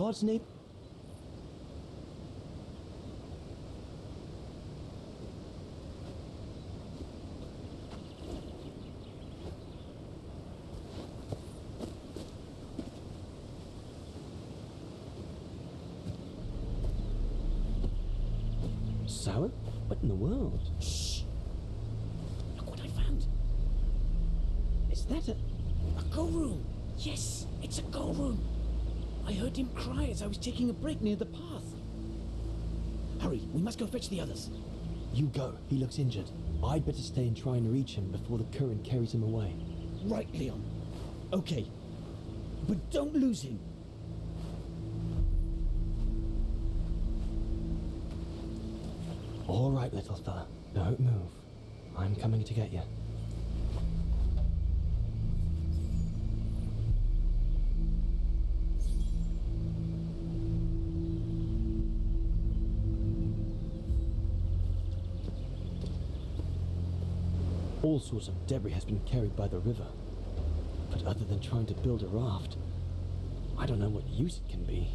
God's name? Sour? What in the world? Shh! Look what I found. Is that a go room. Yes, it's a go room. I heard him cry as I was taking a break near the path. Hurry, we must go fetch the others. You go. He looks injured. I'd better stay and try and reach him before the current carries him away. Right, Leon. Okay. But don't lose him. All right, little fella. Don't move. I'm coming to get you. All sorts of debris has been carried by the river. But other than trying to build a raft, I don't know what use it can be.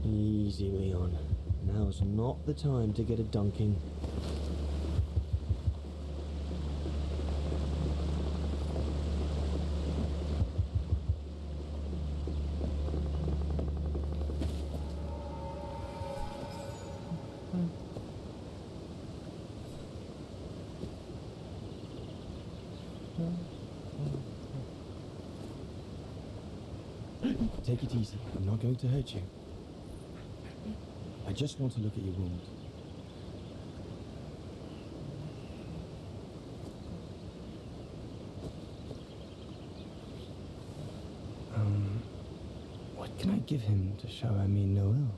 Easy, Leon. Now's not the time to get a dunking. Take it easy. I'm not going to hurt you. I just want to look at your wound. What can I give him to show I mean no ill?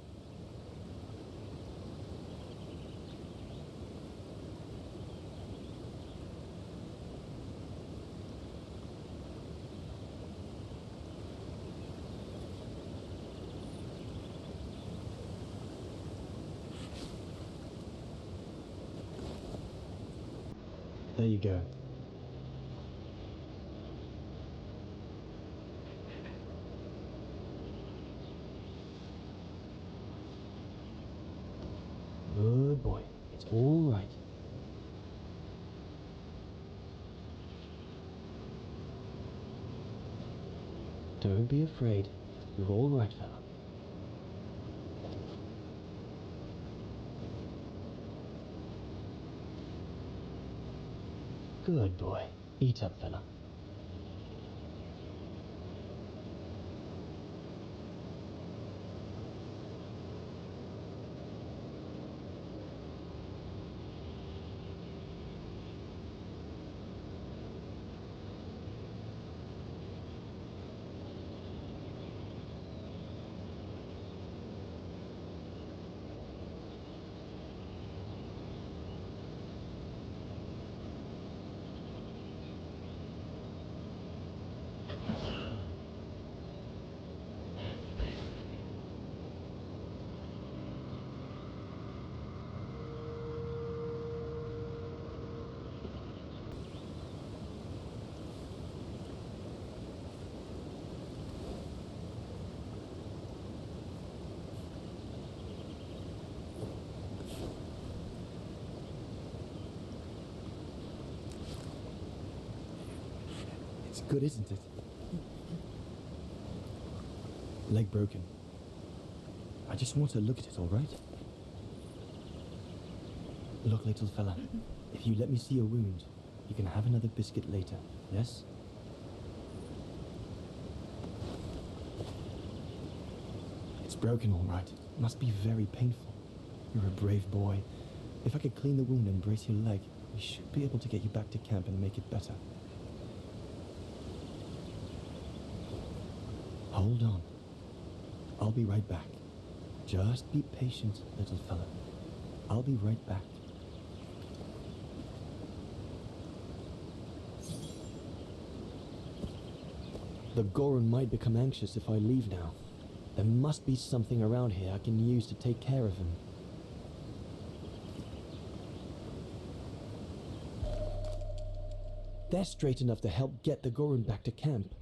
There you go. Good boy. It's all right. Don't be afraid. You're all right, fella. Good boy. Eat up, fella. good, isn't it? Leg broken. I just want to look at it, all right? Look, little fella, if you let me see your wound, you can have another biscuit later, yes? It's broken, all right. Must be very painful. You're a brave boy. If I could clean the wound and brace your leg, we should be able to get you back to camp and make it better. Hold on. I'll be right back. Just be patient, little fella. I'll be right back. The Goron might become anxious if I leave now. There must be something around here I can use to take care of him. They're straight enough to help get the Goron back to camp.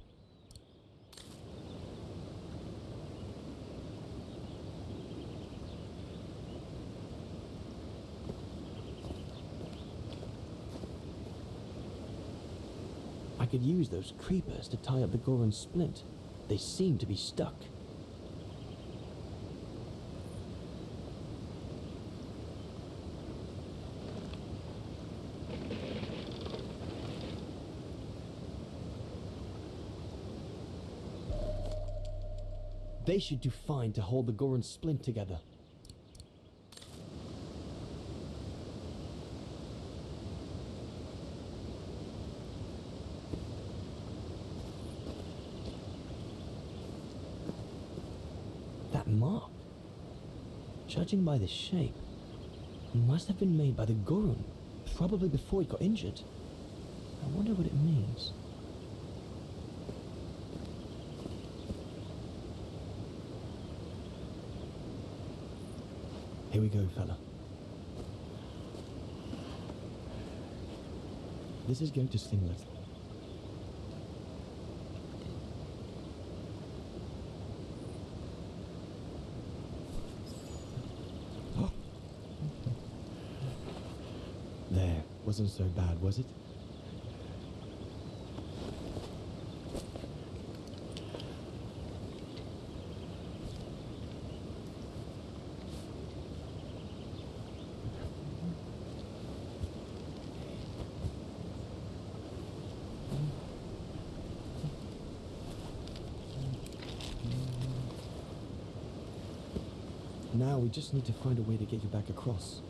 I could use those creepers to tie up the Goron splint. They seem to be stuck. They should do fine to hold the Goron splint together. That mark, judging by the shape, must have been made by the Goron, probably before he got injured. I wonder what it means. Here we go, fella. This is going to sting little. There, wasn't so bad, was it? Now we just need to find a way to get you back across.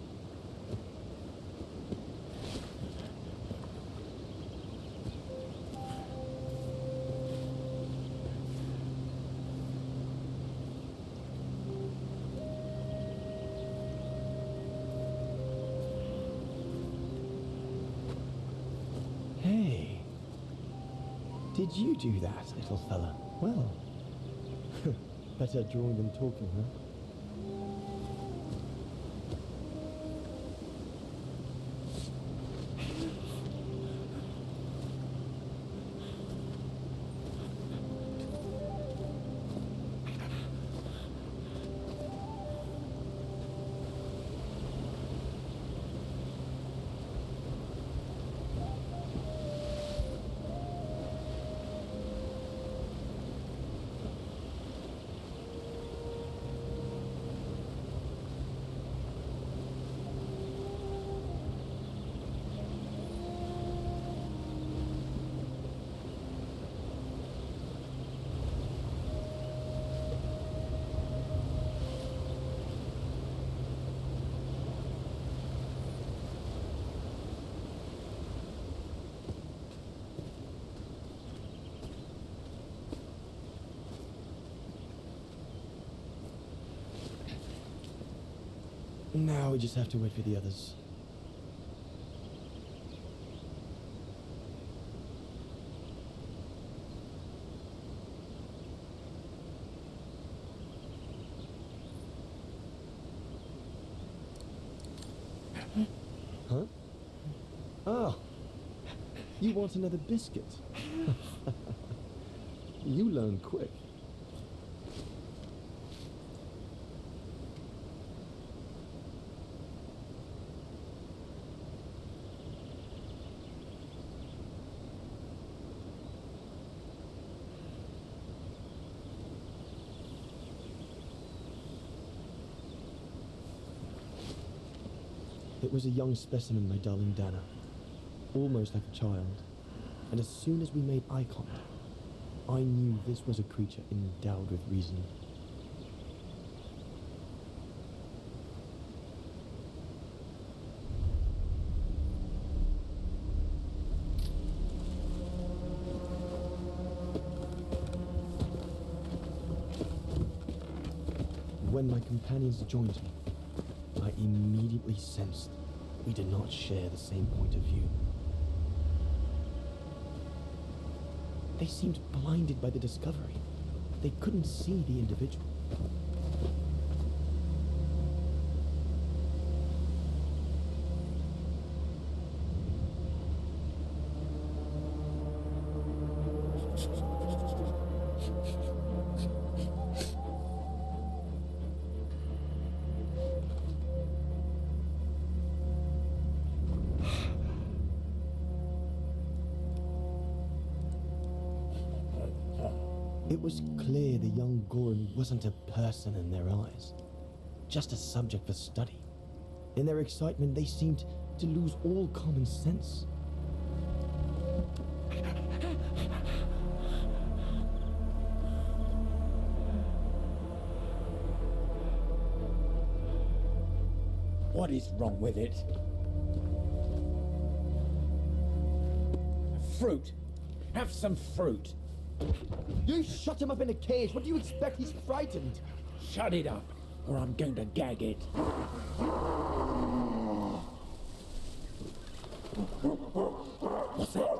Hey, did you do that, little fella? Well, better drawing than talking, huh? Now we just have to wait for the others. Huh? Oh, you want another biscuit? You learn quick. It was a young specimen, my darling Dana. Almost like a child. And as soon as we made eye contact, I knew this was a creature endowed with reason. When my companions joined me, I immediately sensed we did not share the same point of view. They seemed blinded by the discovery. They couldn't see the individual. It was clear the young Goran wasn't a person in their eyes, just a subject for study. In their excitement, they seemed to lose all common sense. What is wrong with it? Fruit. Have some fruit. You shut him up in a cage. What do you expect? He's frightened. Shut it up, or I'm going to gag it. What's that?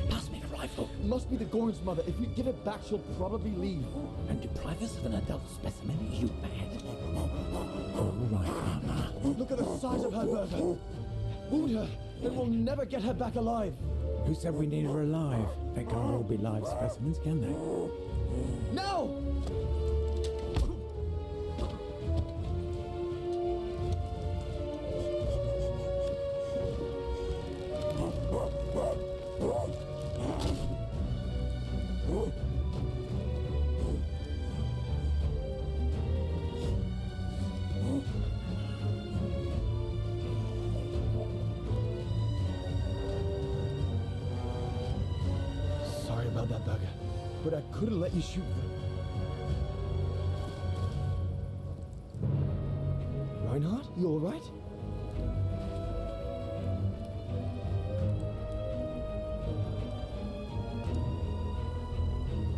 Pass me the rifle. Must be the Goran's mother. If we give it back, she'll probably leave. And deprive us of an adult specimen? Are you mad? All right, Mama. Look at the size of her, Berger. Wound her, then we'll never get her back alive. Who said we need her alive? They can't all be live specimens, can they? No! Sorry about that, Berger, but I couldn't let you shoot them. Reinhardt, you all right?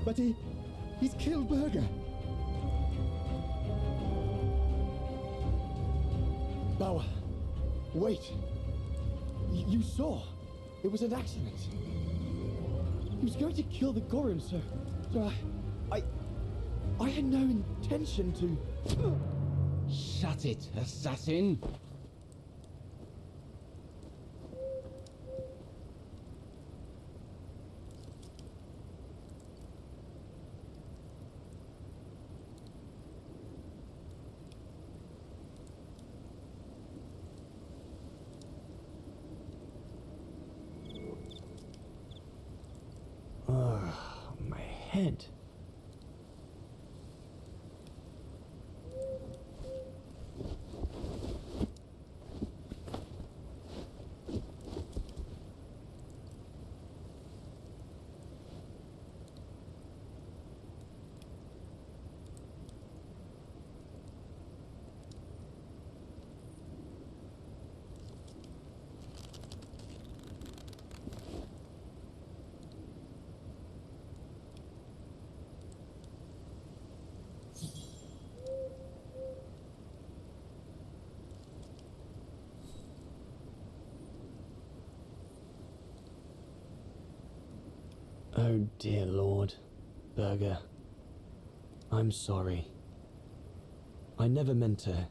But he's killed Berger. Bauer, wait. You saw. It was an accident. He was going to kill the Goran, sir. So I had no intention to... Shut it, assassin! My head. Oh dear Lord. Burger. I'm sorry. I never meant to.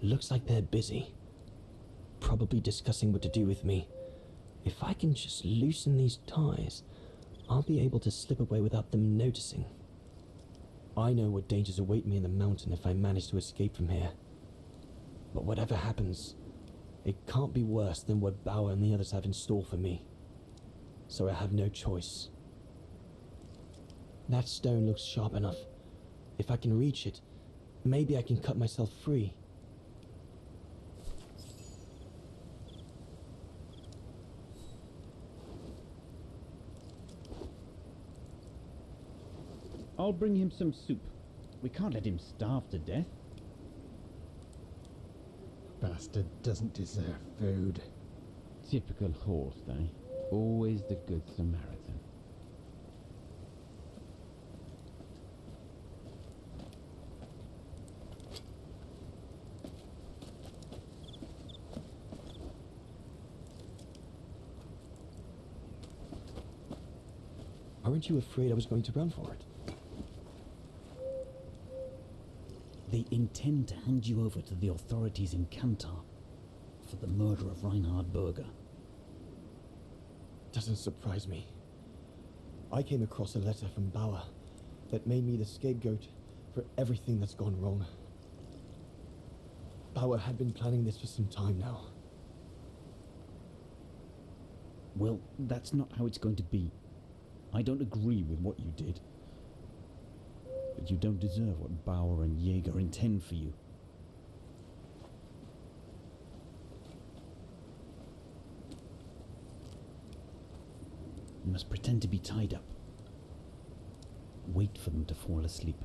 Looks like they're busy. Probably discussing what to do with me. If I can just loosen these ties, I'll be able to slip away without them noticing. I know what dangers await me in the mountain if I manage to escape from here. But whatever happens, it can't be worse than what Bauer and the others have in store for me. So I have no choice. That stone looks sharp enough. If I can reach it, maybe I can cut myself free. I'll bring him some soup. We can't let him starve to death. Bastard doesn't deserve food. Typical horse, eh? Always the good Samaritan. Aren't you afraid I was going to run for it? They intend to hand you over to the authorities in Kantar for the murder of Reinhard Berger. Doesn't surprise me. I came across a letter from Bauer that made me the scapegoat for everything that's gone wrong. Bauer had been planning this for some time now. Well, that's not how it's going to be. I don't agree with what you did. But you don't deserve what Bauer and Jaeger intend for you. You must pretend to be tied up. Wait for them to fall asleep.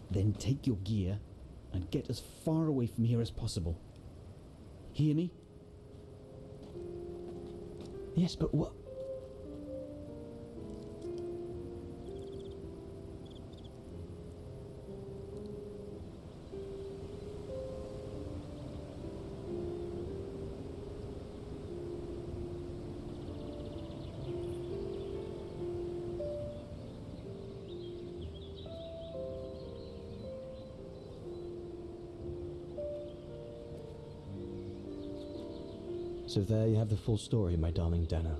Then take your gear and get as far away from here as possible. Hear me? Yes, but what? So there you have the full story, my darling Dana.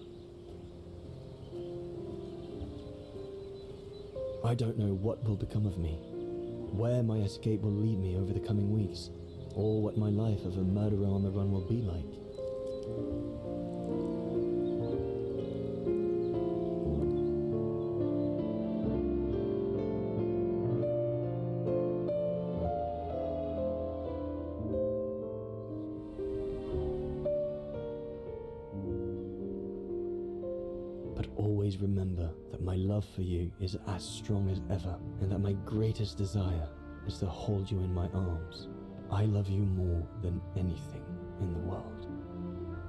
I don't know what will become of me, where my escape will lead me over the coming weeks, or what my life of a murderer on the run will be like. But always remember that my love for you is as strong as ever, and that my greatest desire is to hold you in my arms. I love you more than anything in the world.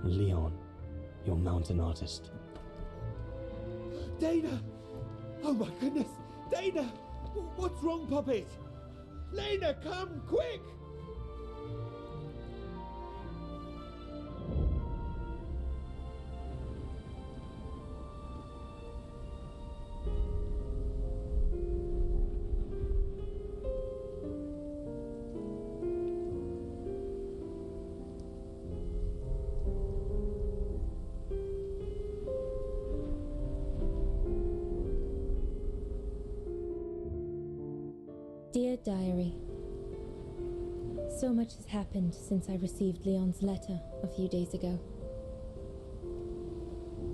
Leon, your mountain artist. Dana! Oh my goodness! Dana! What's wrong, Puppet? Lena, come, quick! Dear Diary, so much has happened since I received Leon's letter a few days ago.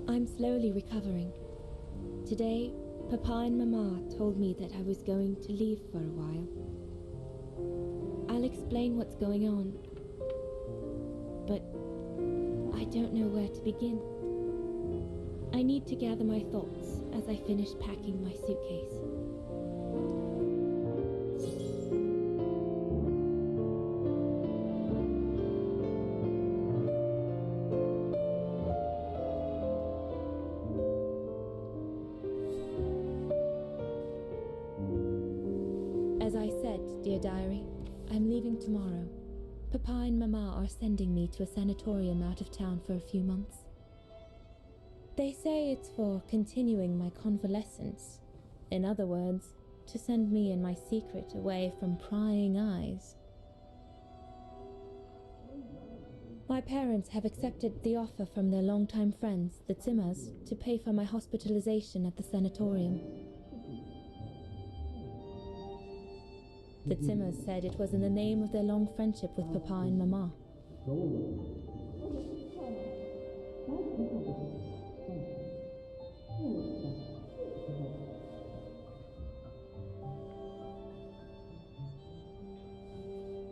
I'm slowly recovering. Today, Papa and Mama told me that I was going to leave for a while. I'll explain what's going on, but I don't know where to begin. I need to gather my thoughts as I finish packing my suitcase. As I said, dear diary, I'm leaving tomorrow. Papa and Mama are sending me to a sanatorium out of town for a few months. They say it's for continuing my convalescence. In other words, to send me and my secret away from prying eyes. My parents have accepted the offer from their longtime friends, the TRIMIS, to pay for my hospitalization at the sanatorium. The TRIMIS said it was in the name of their long friendship with Papa and Mama.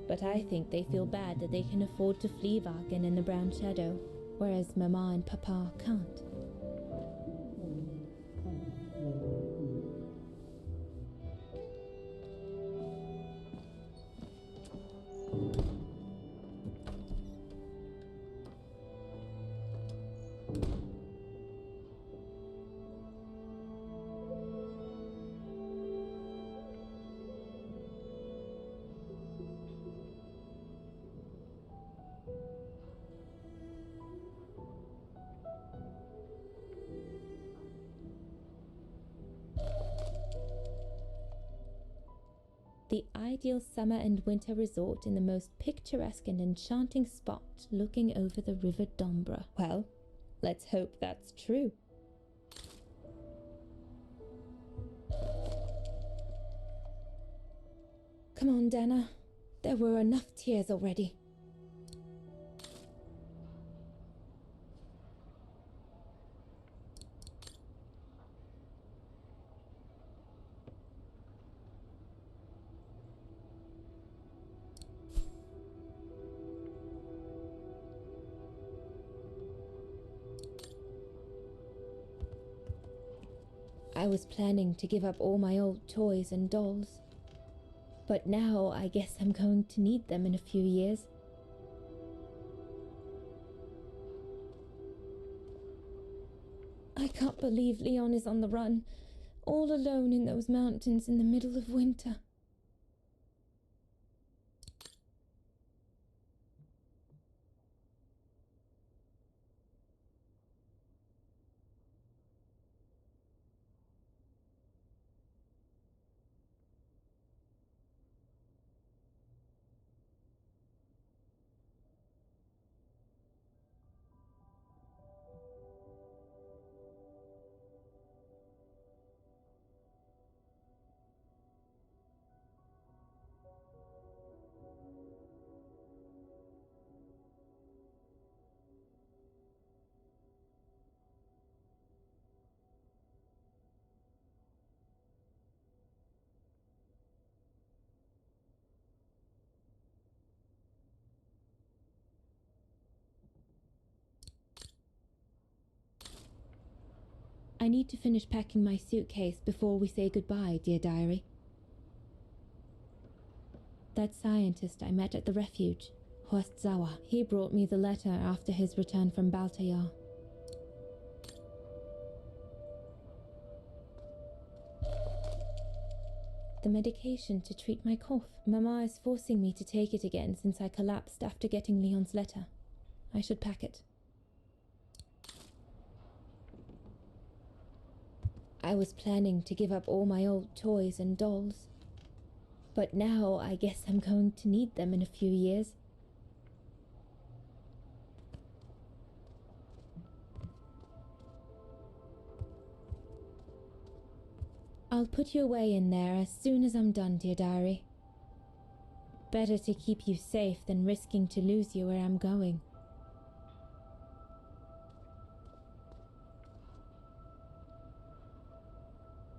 But I think they feel bad that they can afford to flee Wagen in the Brown Shadow, whereas Mama and Papa can't. The ideal summer and winter resort in the most picturesque and enchanting spot looking over the River Dombra. Well, let's hope that's true. Come on, Dana. There were enough tears already. I was planning to give up all my old toys and dolls. But now I guess I'm going to need them in a few years. I can't believe Leon is on the run, all alone in those mountains in the middle of winter. I need to finish packing my suitcase before we say goodbye, dear diary. That scientist I met at the refuge, Horst Sauer, he brought me the letter after his return from Baltayar. The medication to treat my cough. Mama is forcing me to take it again since I collapsed after getting Leon's letter. I should pack it. I was planning to give up all my old toys and dolls. But now I guess I'm going to need them in a few years. I'll put you away in there as soon as I'm done, dear diary. Better to keep you safe than risking to lose you where I'm going.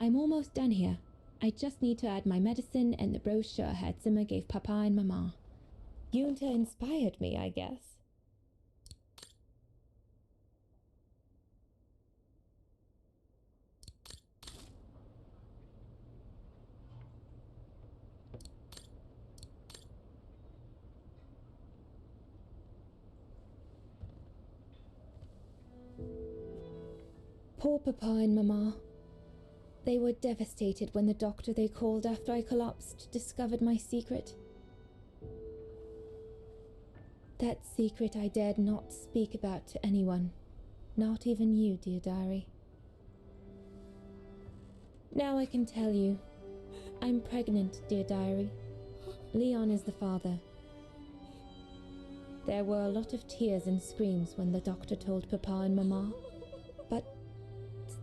I'm almost done here. I just need to add my medicine and the brochure Herr Zimmer gave Papa and Mama. Junta inspired me, I guess. Poor Papa and Mama. They were devastated when the doctor they called after I collapsed discovered my secret. That secret I dared not speak about to anyone, not even you, dear diary. Now I can tell you. I'm pregnant, dear diary. Leon is the father. There were a lot of tears and screams when the doctor told Papa and Mama, but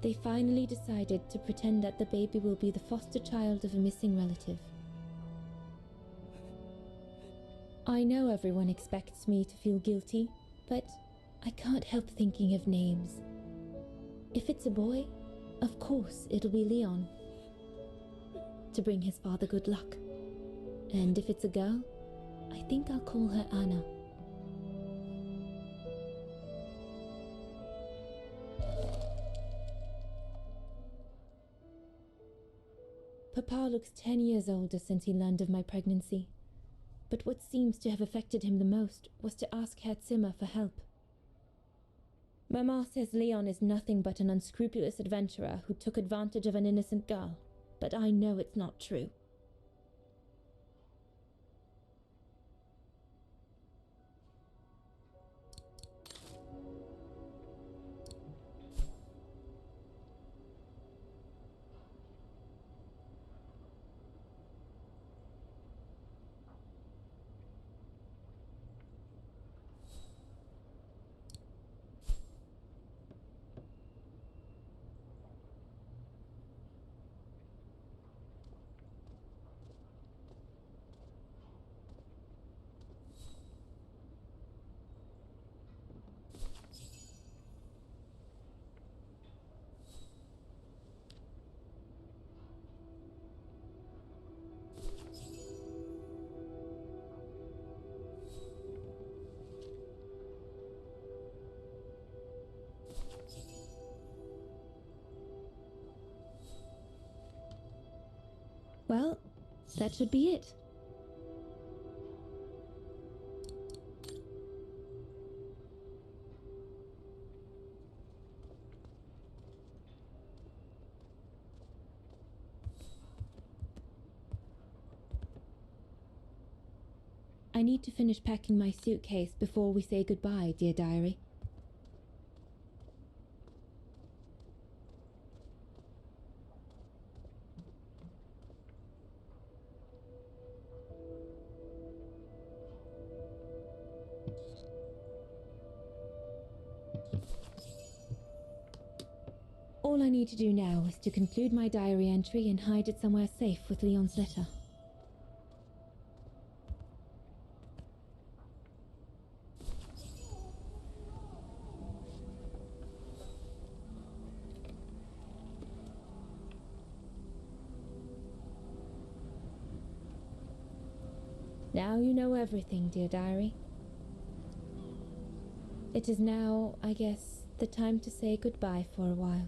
they finally decided to pretend that the baby will be the foster child of a missing relative. I know everyone expects me to feel guilty, but I can't help thinking of names. If it's a boy, of course it'll be Leon, to bring his father good luck. And if it's a girl, I think I'll call her Anna. Papa looks 10 years older since he learned of my pregnancy, but what seems to have affected him the most was to ask Herr Zimmer for help. Mama says Leon is nothing but an unscrupulous adventurer who took advantage of an innocent girl, but I know it's not true. Well, that should be it. I need to finish packing my suitcase before we say goodbye, dear diary. All I need to do now is to conclude my diary entry and hide it somewhere safe with Leon's letter. Now you know everything, dear diary. It is now, I guess, the time to say goodbye for a while.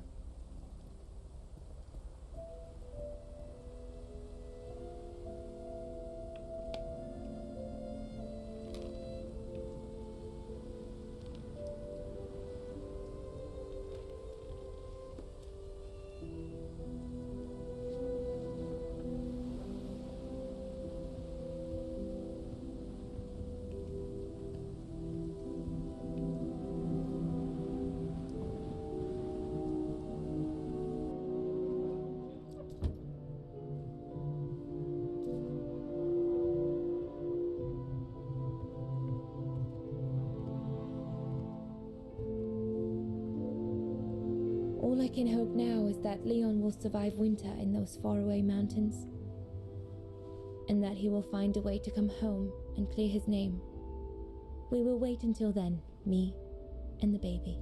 All I can hope now is that Leon will survive winter in those faraway mountains, and that he will find a way to come home and clear his name. We will wait until then, me and the baby.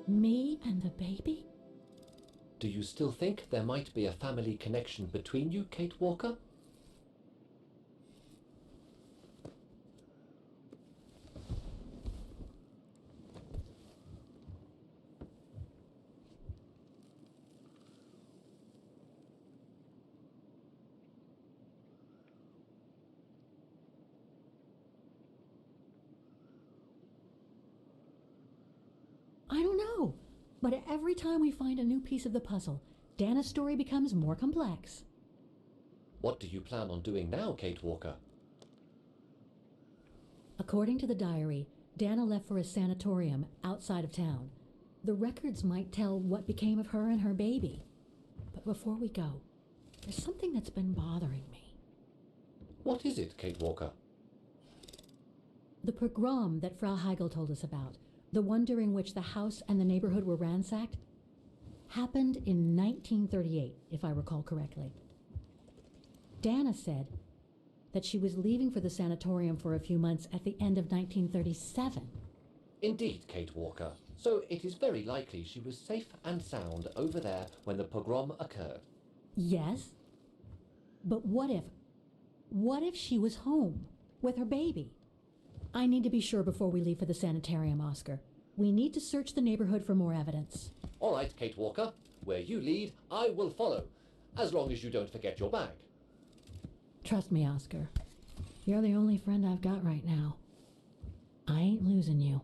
Me and the baby? Do you still think there might be a family connection between you, Kate Walker? I don't know. But every time we find a new piece of the puzzle, Dana's story becomes more complex. What do you plan on doing now, Kate Walker? According to the diary, Dana left for a sanatorium outside of town. The records might tell what became of her and her baby. But before we go, there's something that's been bothering me. What is it, Kate Walker? The pogrom that Frau Heigl told us about, the one during which the house and the neighborhood were ransacked, happened in 1938, if I recall correctly. Dana said that she was leaving for the sanatorium for a few months at the end of 1937. Indeed, Kate Walker. So it is very likely she was safe and sound over there when the pogrom occurred. Yes. But what if she was home with her baby? I need to be sure before we leave for the sanitarium, Oscar. We need to search the neighborhood for more evidence. All right, Kate Walker. Where you lead, I will follow, as long as you don't forget your bag. Trust me, Oscar. You're the only friend I've got right now. I ain't losing you.